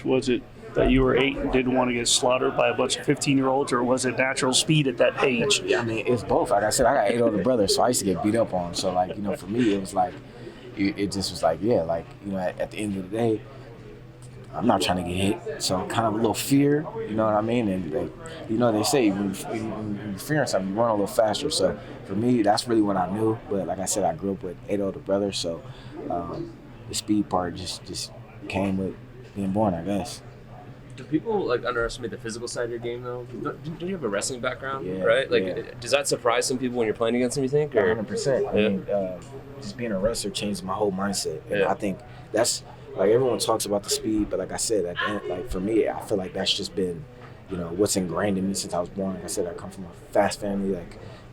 college? Was it that you were 8 and didn't want to get slaughtered by a bunch of 15-year-olds, or was it natural speed at that age? Yeah, I mean, it's both. Like I said, I got 8 older brothers, so I used to get beat up on. So, like, for me, it was like, it just was like, yeah, like, at the end of the day, I'm not trying to get hit. So kind of a little fear, you know what I mean? And, they say when you're fearing something, you run a little faster. So for me, that's really what I knew. But like I said, I grew up with 8 older brothers, so the speed part just came with being born, I guess. Do people underestimate the physical side of your game though? Don't you have a wrestling background, yeah, right? Yeah. Does that surprise some people when you're playing against them? You think? 100%. I Yeah. mean, just being a wrestler changed my whole mindset, and Yeah. I think that's like everyone talks about the speed, but like I said, at the end, like for me, I feel like that's just been, what's ingrained in me since I was born. Like I said, I come from a fast family,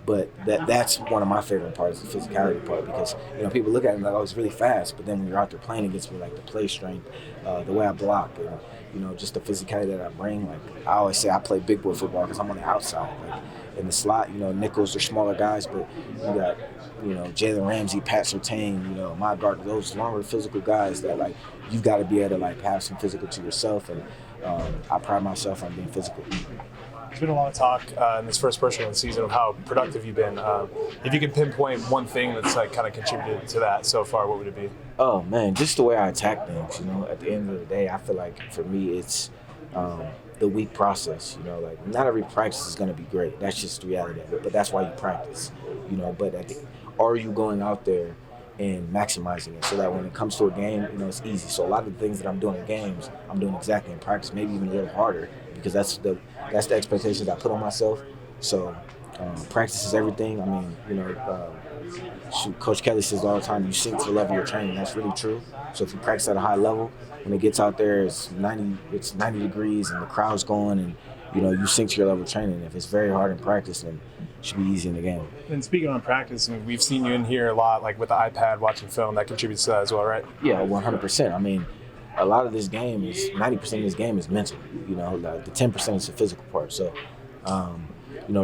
but that's one of my favorite parts, the physicality part, because people look at me like, oh, it's really fast, but then when you're out there playing against me, like the play strength, the way I block, just the physicality that I bring. Like I always say, I play big boy football because I'm on the outside. Like in the slot, nickels are smaller guys, but you got Jalen Ramsey, Pat Surtain, my guard, those longer physical guys that you've got to be able to have some physical to yourself, and I pride myself on being physical. There's been a lot of talk in this first portion of the season of how productive you've been. If you can pinpoint one thing that's kind of contributed to that so far, what would it be? Oh man, just the way I attack things. At the end of the day, I feel like for me it's the week process. Not every practice is going to be great. That's just the reality of it. But that's why you practice. But are you going out there and maximizing it so that when it comes to a game, it's easy. So a lot of the things that I'm doing in games, I'm doing exactly in practice, maybe even a little harder, because that's the expectations I put on myself. So practice is everything. I mean, Coach Kelly says all the time, you sink to the level you're training. That's really true. So if you practice at a high level, when it gets out there, it's 90 degrees and the crowd's going, and you sink to your level of training. If it's very hard in practice, then it should be easy in the game. And speaking on practice, we've seen you in here a lot, with the iPad, watching film. That contributes to that as well, right? Yeah, 100%. I mean, a lot of this game is 90% of this game is mental. The 10% is the physical part. So,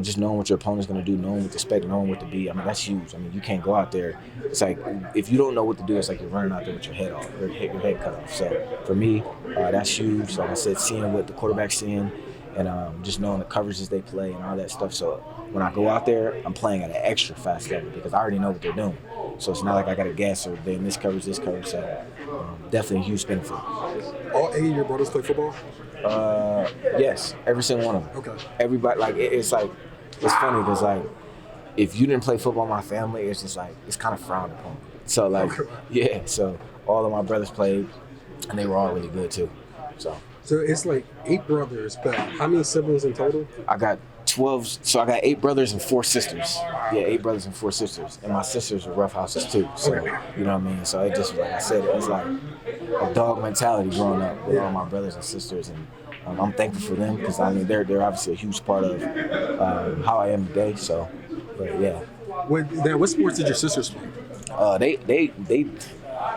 just knowing what your opponent's going to do, knowing what to expect, knowing what to be. I mean, that's huge. I mean, you can't go out there. It's like if you don't know what to do, it's like you're running out there with your head off, your head cut off. So for me, that's huge. Like I said, seeing what the quarterback's seeing, and just knowing the coverages they play and all that stuff. So when I go out there, I'm playing at an extra fast level because I already know what they're doing. So it's not like I got to guess or they're in this coverage. So definitely a huge benefit. All 8 of your brothers play football? Yes, every single one of them. Okay. Everybody, it's funny because if you didn't play football in my family, it's just it's kind of frowned upon. So yeah, so all of my brothers played, and they were all really good too. So it's 8 brothers, but how many siblings in total? I got 12, so I got 8 brothers and 4 sisters. Yeah, 8 brothers and 4 sisters. And my sisters were roughhouses too. So, you know what I mean? So it just, like I said, it was like a dog mentality growing up with all my brothers and sisters. And I'm thankful for them because, I mean, they're obviously a huge part of how I am today. So, but yeah. What sports did your sisters play?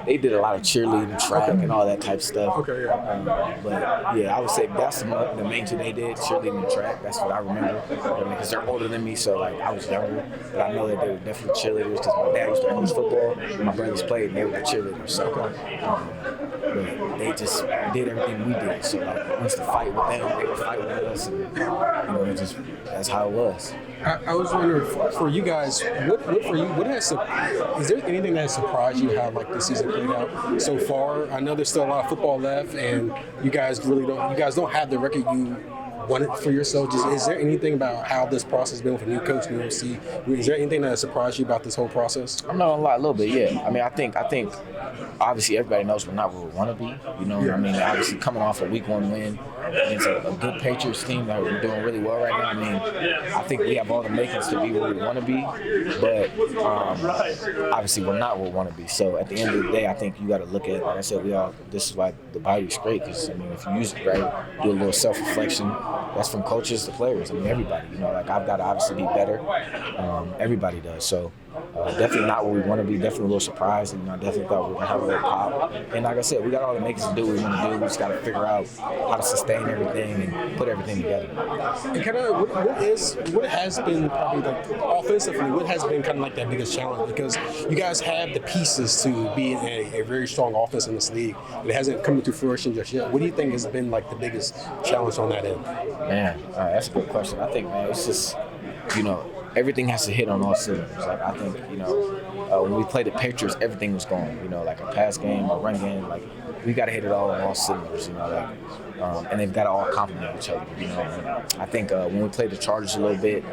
They did a lot of cheerleading, track, and all that type of stuff. Okay, yeah. But yeah, I would say that's the main two they did, cheerleading and track. That's what I remember. Because they're older than me, so I was younger. But I know that they were definitely cheerleaders because my dad used to coach football. And my brothers played, and they were the cheerleaders. So but they just did everything we did. So once to fight with them, they would fight with us, and that's how it was. I was wondering, for you guys, is there anything that has surprised you how this season played out so far? I know there's still a lot of football left, and you guys don't have the record you wanted for yourself. Is there anything about how this process has been with a new coach, new OC? Is there anything that has surprised you about this whole process? I'm not gonna lie, a little bit, yeah. I mean, I think obviously everybody knows we're not where we want to be. You know what I mean? Obviously coming off a week 1 win against a good Patriots team that we're doing really well right now. I mean, I think we have all the makings to be where we want to be, but obviously we're not where we want to be. So at the end of the day, I think you got to look at, like I said, this is why the body's great, because I mean, if you use it right, do a little self-reflection. That's from coaches to players. I mean, everybody. I've got to obviously be better. Everybody does. So Definitely not where we want to be. Definitely a little surprised. And I definitely thought we were going to have a little pop. And like I said, we got all the makings to do what we want to do. We just got to figure out how to sustain everything and put everything together. And kind of what has been probably like offensively, what has been kind of like that biggest challenge? Because you guys have the pieces to be a very strong offense in this league, but it hasn't come to fruition just yet. What do you think has been like the biggest challenge on that end? Man, that's a good question. I think, man, it's just, everything has to hit on all cylinders. Like, I think, when we played the Patriots, everything was going, like a pass game, a run game, like, we got to hit it all on all cylinders, and they've got to all complement each other, And I think when we played the Chargers a little bit,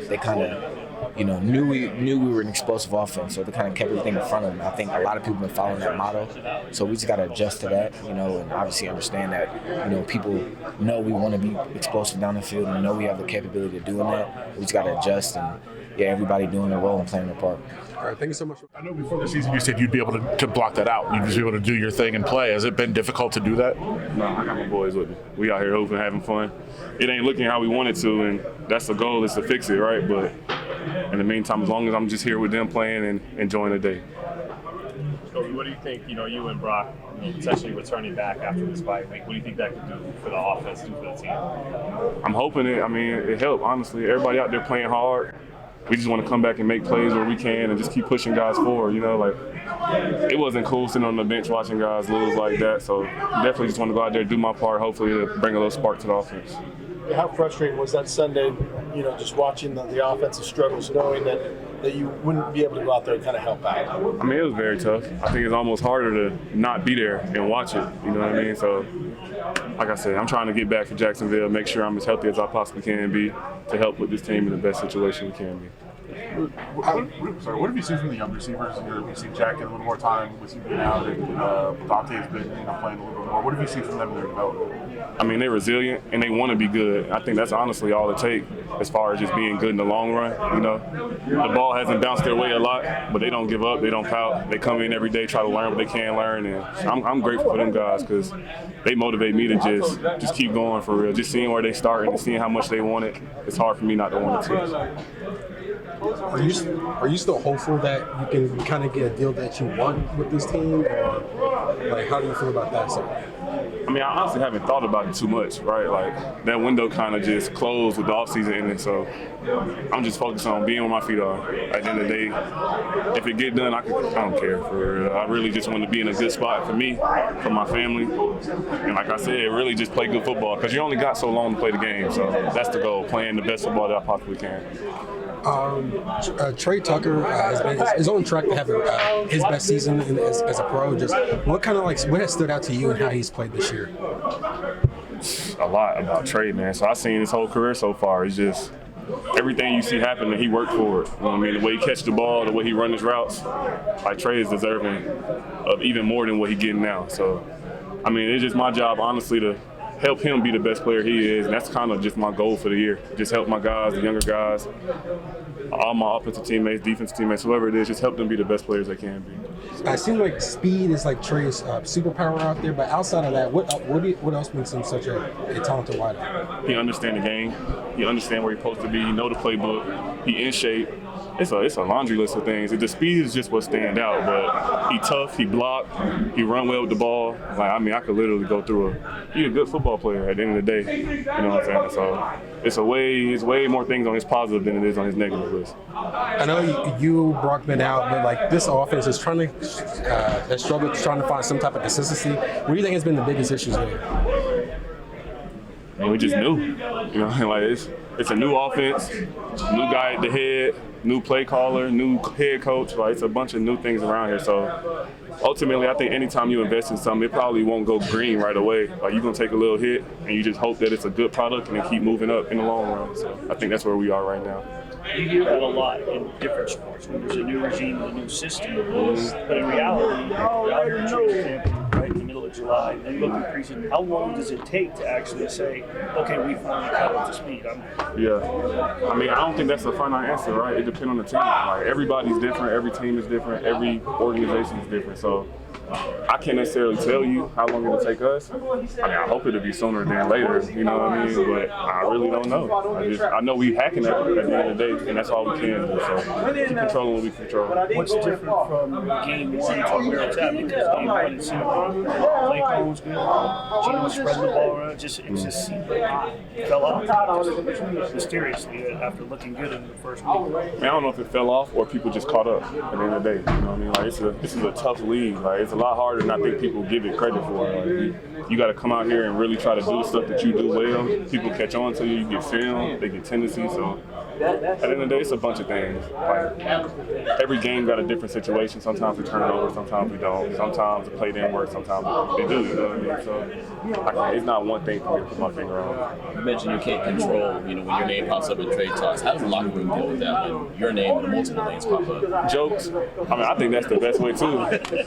they kind of, knew we were an explosive offense, so they kind of kept everything in front of them. I think a lot of people have been following that motto, so we just got to adjust to that, and obviously understand that, people know we want to be explosive down the field and know we have the capability of doing that. We just got to adjust and, everybody doing their role and playing their part. All right, thank you so much. I know before the season you said you'd be able to block that out. You'd just be able to do your thing and play. Has it been difficult to do that? No, I got my boys with me. We out here hooping, having fun. It ain't looking how we want it to, and that's the goal, is to fix it, right? But in the meantime, as long as I'm just here with them playing and enjoying the day. Jakobi, what do you think, you and Brock, potentially returning back after this bye week, what do you think that could do for the offense, do for the team? I'm hoping it helped, honestly. Everybody out there playing hard. We just want to come back and make plays where we can and just keep pushing guys forward, it wasn't cool sitting on the bench watching guys lose like that. So definitely just want to go out there and do my part, hopefully to bring a little spark to the offense. How frustrating was that Sunday, just watching the offensive struggles, knowing that you wouldn't be able to go out there and kind of help out? It was very tough. I think it's almost harder to not be there and watch it, you know what I mean? So, like I said, I'm trying to get back to Jacksonville, make sure I'm as healthy as I possibly can be to help put this team in the best situation we can be. What have you seen from the young receivers? You've seen Jack get a little more time with you being out, and Dante's been playing a little bit more. What have you seen from them in their development? They're resilient and they want to be good. I think that's honestly all it takes as far as just being good in the long run. The ball hasn't bounced their way a lot, but they don't give up, they don't pout. They come in every day, try to learn what they can learn, and I'm grateful for them guys because they motivate me to just keep going for real. Just seeing where they start and seeing how much they want it, it's hard for me not to want it too. Are you still hopeful that you can kind of get a deal that you want with this team? Or, how do you feel about that side? I honestly haven't thought about it too much, right? Like, that window kind of just closed with the offseason ending, so I'm just focused on being where my feet are. At the end of the day, if it get done, I don't care. For real. I really just want to be in a good spot for me, for my family, and like I said, really just play good football because you only got so long to play the game, so that's the goal, playing the best football that I possibly can. Tre Tucker is on track to have his best season as a pro. Just what has stood out to you and how he's played this year? A lot about Tre, man. So I've seen his whole career so far. It's just everything you see happen, and he worked for it. The way he catch the ball, the way he run his routes, like Tre is deserving of even more than what he's getting now. So, it's just my job, honestly, to help him be the best player he is, and that's kind of just my goal for the year. Just help my guys, the younger guys, all my offensive teammates, defensive teammates, whoever it is, just help them be the best players they can be. It seems like speed is like Tre's superpower out there, but outside of that, what else makes him such a talented wideout? He understands the game. He understands where he's supposed to be. He knows the playbook. He in shape. It's a laundry list of things. The speed is just what stand out, but he tough, he block, he run well with the ball. I could literally go through he's a good football player at the end of the day. You know what I'm saying? So it's way more things on his positive than it is on his negative list. I know you Brock been out, but this offense is has struggled trying to find some type of consistency. What do you think has been the biggest issues there? We just knew. It's a new offense, new guy at the head, new play caller, new head coach. It's a bunch of new things around here. So ultimately, I think anytime you invest in something, it probably won't go green right away. You're going to take a little hit, and you just hope that it's a good product and then keep moving up in the long run. So I think that's where we are right now. You hear that a lot in different sports when there's a new regime and a new system. But in reality, out here in training camp, right in the middle of July, and looking preseason, how long does it take to actually say, okay, we finally caught up to speed? I don't think that's a finite answer, right? It depends on the team. Everybody's different, every team is different, every organization is different. So I can't necessarily tell you how long it'll take us. I mean, I hope it'll be sooner than later, you know what I mean? But I really don't know. I know we hacking at the end of the day, and that's all we can do. So keep controlling what we control. What's different from game one to where it's at? Because game one, it seemed like play call was good. Gino was spreading the ball around. It just seemed like it fell off mysteriously after looking good in the first week. I mean, I don't know if it fell off or people just caught up at the end of the day. You know what I mean? Like, this is a tough league. Like, it's a lot harder than I think people give it credit for. Like, you got to come out here and really try to do stuff that you do well. People catch on to you. You get filmed. They get tendencies. So at the end of the day, it's a bunch of things. Like, every game got a different situation. Sometimes we turn it over. Sometimes we don't. Sometimes the play didn't work. Sometimes they do. You know what I mean? So it's not one thing for me to put my finger on. You mentioned you can't control, when your name pops up in trade talks. How does the locker room deal with that when your name and multiple names pop up? Jokes. I mean, I think that's the best way too.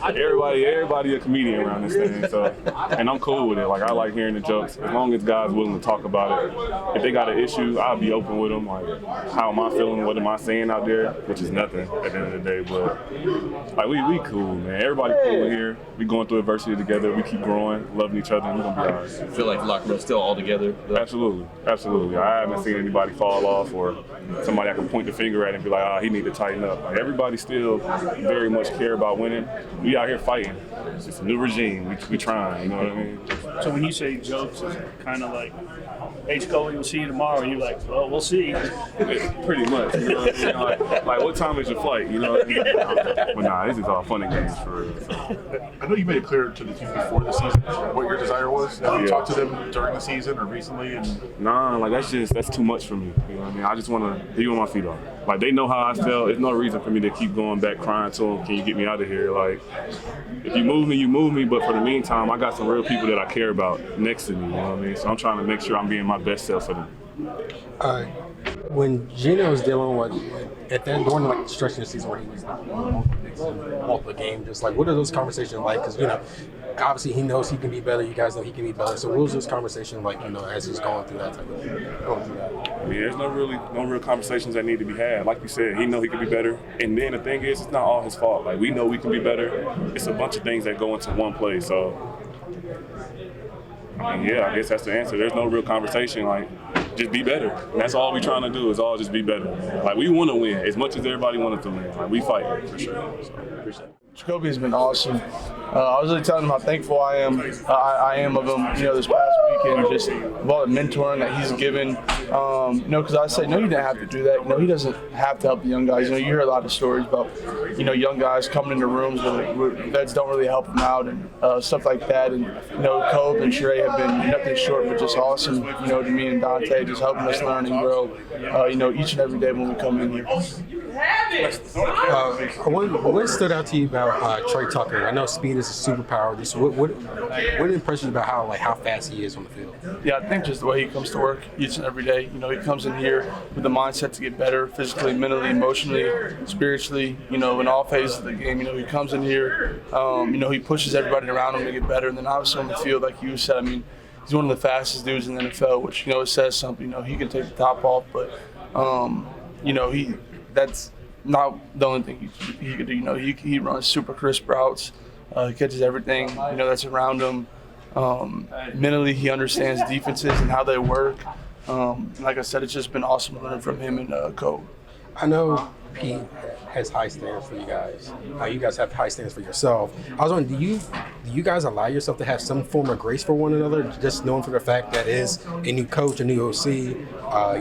Everybody a comedian around this thing. So, and I'm cool with it. Like, I like hearing the jokes. As long as guys willing to talk about it. If they got an issue, I'll be open with them. Like, how am I feeling? What am I saying out there? Which is nothing at the end of the day. But like, we cool, man. Everybody cool here. We going through adversity together. We keep growing, loving each other, and we're gonna be all right. You feel like the locker room's still all together? Absolutely. I haven't seen anybody fall off or somebody I can point the finger at and be like, he need to tighten up. Like, everybody still very much care about winning. We out here fighting. It's just a new regime. We trying, you know what I mean? So when you say jokes, it's kind of like, hey, Jakobi, we'll see you tomorrow. And you're like, well, we'll see. Pretty much. You know what I mean? Like, what time is your flight? You know what I mean? But nah, this is all fun and games for real. So. I know you made it clear to the team before the season what your desire was. Have you talked to them during the season or recently? Nah, like, that's too much for me. You know what I mean? I just want to be on my feet off. Like, they know how I felt. There's no reason for me to keep going back crying to them, can you get me out of here? Like, if you move me, you move me. But for the meantime, I got some real people that I care about next to me. You know what I mean? So I'm trying to make sure I'm being my best self for them. When Gino was dealing with during the stretch of the season where he was multiple games, just like, what are those conversations like? Because obviously he knows he can be better. You guys know he can be better. So what was this conversation like? As he's going through that I mean, there's no real conversations that need to be had. Like you said, he know he can be better. And then the thing is, it's not all his fault. Like, we know we can be better. It's a bunch of things that go into one play. So, I mean, I guess that's the answer. There's no real conversation. Like, just be better. And that's all we're trying to do is all just be better. Like, we want to win as much as everybody wanted to win. Like, we fight for sure. So, appreciate it. Jakobi has been awesome. I was really telling him how thankful I am. I am of him. This past weekend, just of all the mentoring that he's given. Because I said, no, you didn't have to do that. He doesn't have to help the young guys. You hear a lot of stories about, young guys coming into rooms where vets don't really help them out and stuff like that. And Kobe and Tre have been nothing short but just awesome. To me and Dante, just helping us learn and grow. Each and every day when we come in here. What stood out to you about Tre Tucker? I know speed is a superpower. Just what impressed you about how fast he is on the field? Yeah, I think just the way he comes to work each and every day. He comes in here with the mindset to get better physically, mentally, emotionally, spiritually. In all phases of the game. He comes in here. He pushes everybody around him to get better, and then obviously on the field, like you said, he's one of the fastest dudes in the NFL, which it says something. He can take the top off, but that's not the only thing he could do. He runs super crisp routes. He catches everything, that's around him. Mentally, he understands defenses and how they work. Like I said, it's just been awesome learning from him and Kobe. I know Pete has high standards for you guys. You guys have high standards for yourself. I was wondering, do you guys allow yourself to have some form of grace for one another, just knowing for the fact that is a new coach, a new OC,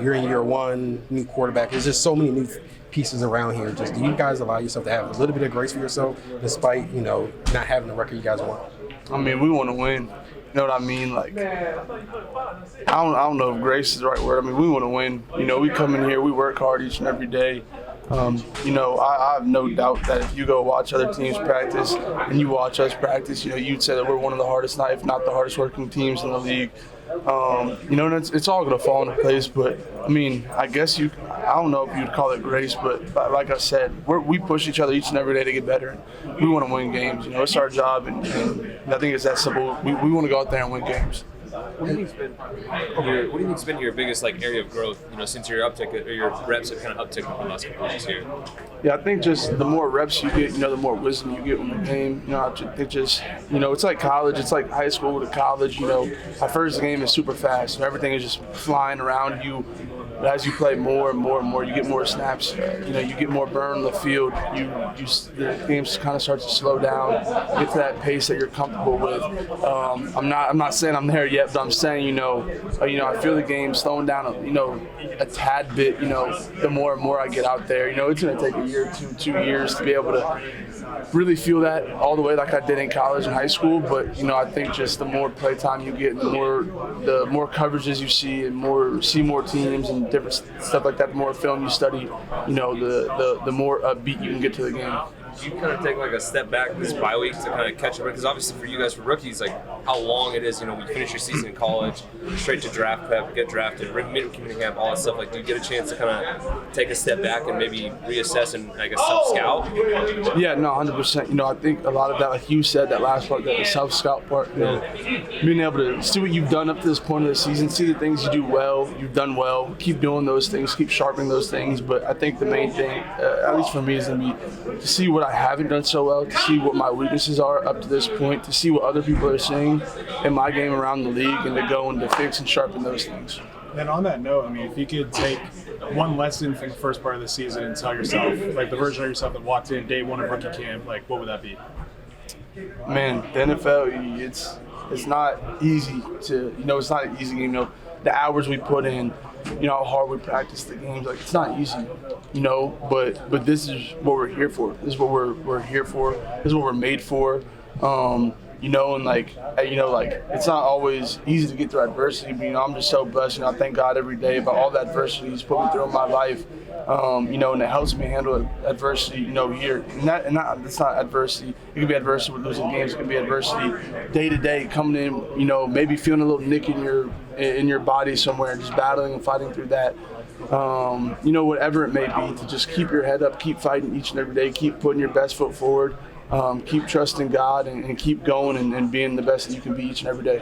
you're in year one, new quarterback. There's just so many new pieces around here. Just do you guys allow yourself to have a little bit of grace for yourself, despite not having the record you guys want? We want to win. You know what I mean? Like, I don't know if grace is the right word. We want to win. We come in here, we work hard each and every day. I have no doubt that if you go watch other teams practice and you watch us practice, you'd say that we're one of the hardest, if not the hardest working teams in the league. And it's all going to fall into place. But, I guess I don't know if you'd call it grace, but like I said, we push each other each and every day to get better. We want to win games. It's our job, and I think it's that simple. We want to go out there and win games. What do you think's been your biggest like area of growth? Since your uptick or your reps have kind of upticked over the last couple of years here. Yeah, I think just the more reps you get, the more wisdom you get in the game. It's like college. It's like high school to college. At first the game is super fast. Everything is just flying around you. But as you play more and more and more, you get more snaps. You get more burn on the field. The game kind of starts to slow down. Get to that pace that you're comfortable with. I'm not saying I'm there yet, but I'm saying I feel the game slowing down a tad bit. The more and more I get out there, it's going to take a year, 2 years to be able to really feel that all the way like I did in college and high school. But I think just the more play time you get, the more coverages you see, and more teams and different stuff like that. The more film you study, the more upbeat you can get to the game. Do you kind of take like a step back this bye week to kind of catch up? Because obviously for you guys, for rookies, like how long it is, when you finish your season in college, straight to draft prep, get drafted, mid-community camp, all that stuff. Like, do you get a chance to kind of take a step back and maybe reassess and, I guess, self-scout? Yeah, no, 100%. I think a lot of that, like you said, that last part, the self-scout part, being able to see what you've done up to this point of the season, see the things you do well, you've done well, keep doing those things, keep sharpening those things. But I think the main thing, at least for me, is going to be to see what I haven't done so well, to see what my weaknesses are up to this point, to see what other people are seeing in my game around the league, and to go and to fix and sharpen those things. Then on that note, if you could take one lesson from the first part of the season and tell yourself, like the version of yourself that walked in day one of rookie camp, like what would that be? Man, the NFL, it's not easy to, it's not an easy game. The hours we put in, how hard we practice the games, like it's not easy, but this is what we're here for. This is what we're here for. This is what we're made for. And it's not always easy to get through adversity, but I'm just so blessed. I thank God every day about all the adversity He's put me through in my life. And it helps me handle adversity, here. And it's not adversity. It can be adversity with losing games. It can be adversity day to day, coming in, maybe feeling a little nick in your body somewhere, just battling and fighting through that. Whatever it may be, to just keep your head up, keep fighting each and every day, keep putting your best foot forward, keep trusting God, and keep going and being the best that you can be each and every day.